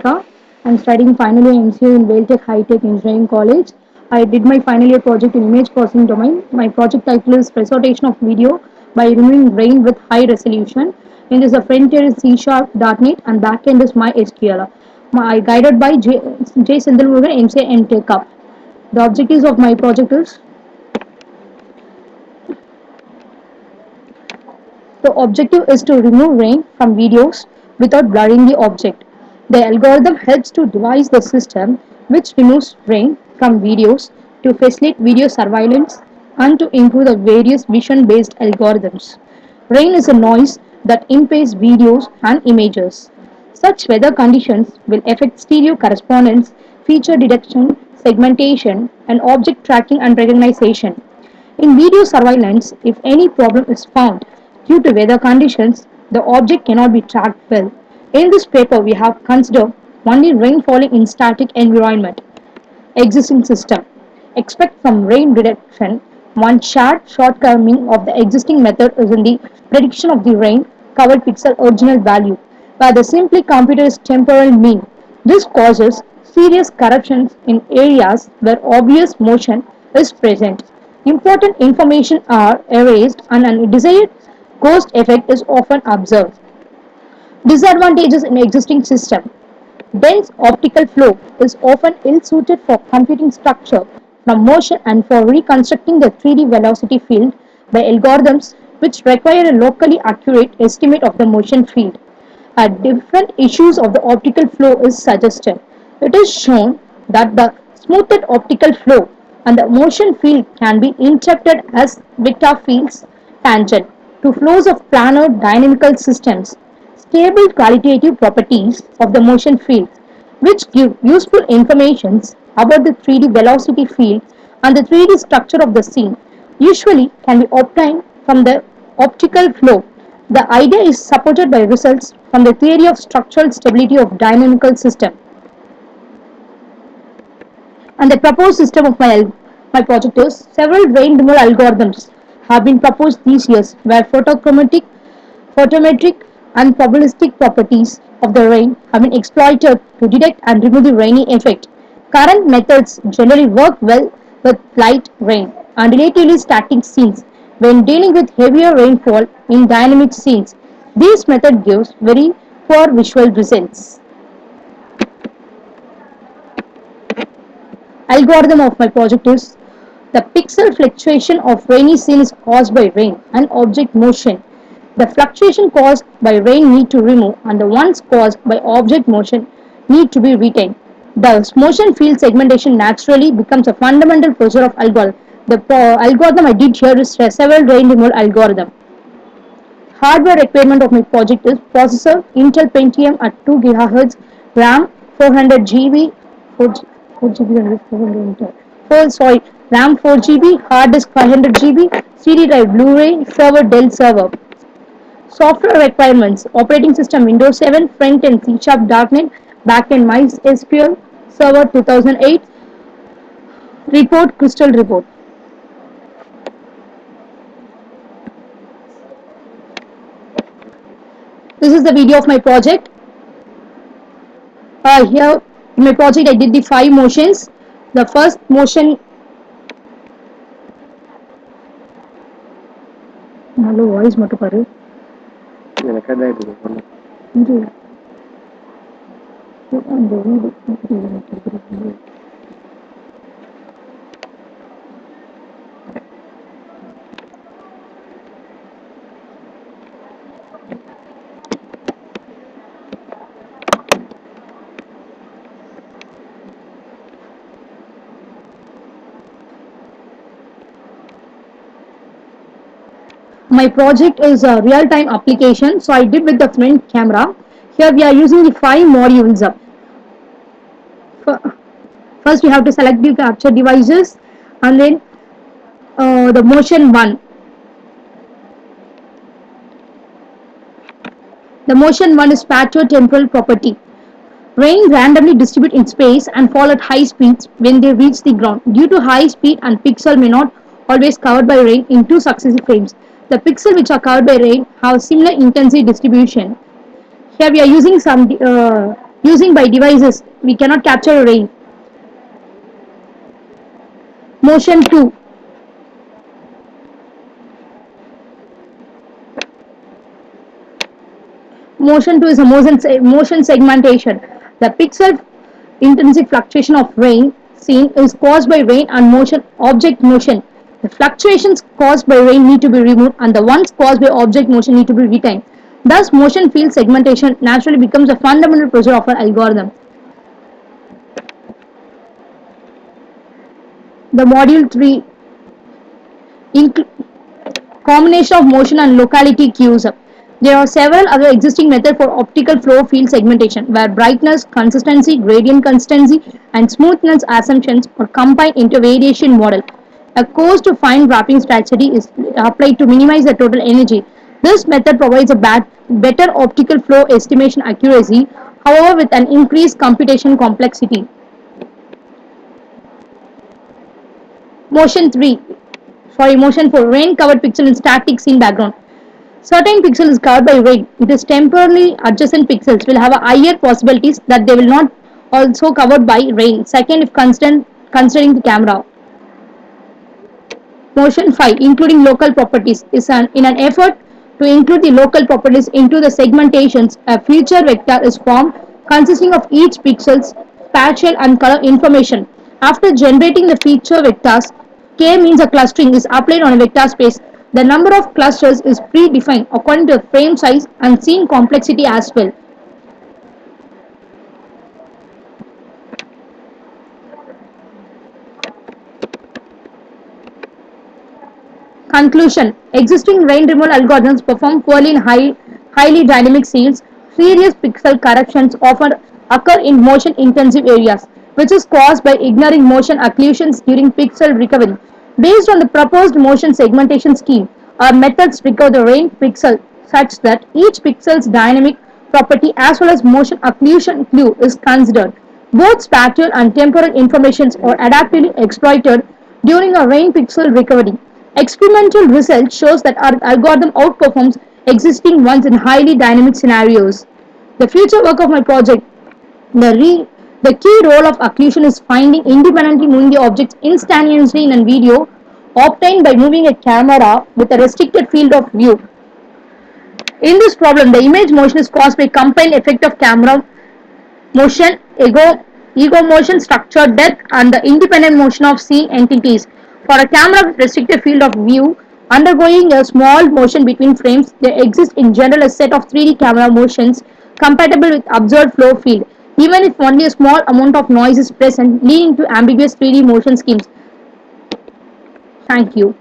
I'm studying final year MCA in Vailtech High Tech Engineering College. I did my final year project in image processing domain. My project title is Presentation of Video by Removing Rain with High Resolution. In this, the front end is C Sharp, .NET, and back end is MySQL. I guided by J. Sindhulmurugan, MCA MTech Cup. The objectives of my project is the objective is to remove rain from videos without blurring the object. The algorithm helps to devise the system which removes rain from videos to facilitate video surveillance and to improve the various vision based algorithms. Rain is a noise that impairs videos and images. Such weather conditions will affect stereo correspondence, feature detection, segmentation, and object tracking and recognition. In video surveillance, if any problem is found due to weather conditions, the object cannot be tracked well. In this paper, we have considered only rain falling in static environment existing system. Expect from rain reduction. One shared shortcoming of the existing method is in the prediction of the rain covered pixel original value, where the simply computed temporal mean. This causes serious corruptions in areas where obvious motion is present. Important information are erased and an undesired ghost effect is often observed. Disadvantages in existing system. Dense optical flow is often ill-suited for computing structure from motion and for reconstructing the 3D velocity field by algorithms which require a locally accurate estimate of the motion field. Different issues of the optical flow is suggested. It is shown that the smoothed optical flow and the motion field can be interpreted as vector fields tangent to flows of planar dynamical systems. Stable qualitative properties of the motion field, which give useful information about the 3D velocity field and the 3D structure of the scene, usually can be obtained from the optical flow. The idea is supported by results from the theory of structural stability of dynamical system. And the proposed system of my project is several rain removal algorithms have been proposed these years where photometric and probabilistic properties of the rain have been exploited to detect and remove the rainy effect. Current methods generally work well with light rain and relatively static scenes when dealing with heavier rainfall in dynamic scenes. This method gives very poor visual results. Algorithm of my project is the pixel fluctuation of rainy scene is caused by rain and object motion. The fluctuation caused by rain need to remove and the ones caused by object motion need to be retained. The motion field segmentation naturally becomes a fundamental procedure of algorithm. The algorithm I did here is several rain removal algorithm. Hardware requirement of my project is processor Intel Pentium at 2 GHz, RAM 400 GB, 4 GB, 400 sorry, RAM 4 GB, hard disk 500 GB, CD drive Blu-ray, server Dell server. Software requirements: operating system Windows 7, front end C Sharp .NET, back end MySQL, server 2008, report Crystal report. This is the video of my project. Here in my project I did the 5 motions. The first motion, hello voice மட்டும் பாரு. இது அந்த வீடு my project is a real-time application, so I did with the front camera. Here we are using the 5 modules. First we have to select the capture devices and then the motion 1. The motion 1 is spatio-temporal property. Rain randomly distribute in space and fall at high speeds when they reach the ground. Due to high speed and pixel may not always covered by rain in 2 successive frames. The pixels which are covered by rain have similar intensity distribution. Here we are using some using by devices. We cannot capture rain. Motion 2. Motion 2 is a motion segmentation. The pixel intrinsic fluctuation of rain seen is caused by rain and motion object motion. The fluctuations caused by rain need to be removed and the ones caused by object motion need to be retained. Thus, motion field segmentation naturally becomes a fundamental procedure of an algorithm. The module 3 includes combination of motion and locality cues. There are several other existing methods for optical flow field segmentation where brightness, consistency, gradient consistency, and smoothness assumptions are combined into a variation model. A coarse to fine wrapping strategy is applied to minimize the total energy. This method provides a better optical flow estimation accuracy, however, with an increased computation complexity. Motion 3 Motion 4 rain covered pixel in static scene background. Certain pixel is covered by rain. It is temporarily adjacent pixels will have a higher possibilities that they will not also covered by rain. Second, if considering the camera. Motion 5 including local properties is in an effort to include the local properties into the segmentations. A feature vector is formed consisting of each pixel's spatial and color information. After generating the feature vectors, K means a clustering is applied on a vector space. The number of clusters is predefined according to the frame size and scene complexity as well. Conclusion: existing rain removal algorithms perform poorly in highly dynamic scenes. Serious pixel corrections often occur in motion-intensive areas, which is caused by ignoring motion occlusions during pixel recovery. Based on the proposed motion segmentation scheme, our methods recover the rain pixel such that each pixel's dynamic property as well as motion occlusion clue is considered. Both spatial and temporal informations are adaptively exploited during a rain pixel recovery. Experimental research shows that our algorithm outperforms existing ones in highly dynamic scenarios. The future work of my project, the key role of occlusion is finding independently moving the objects instantaneously in a video obtained by moving a camera with a restricted field of view. In this problem, the image motion is caused by combined effect of camera motion, ego motion, structure, depth, and the independent motion of seeing entities. For a camera with restricted field of view undergoing a small motion between frames, there exists in general a set of 3D camera motions compatible with observed flow field, even if only a small amount of noise is present, leading to ambiguous 3D motion schemes. Thank you.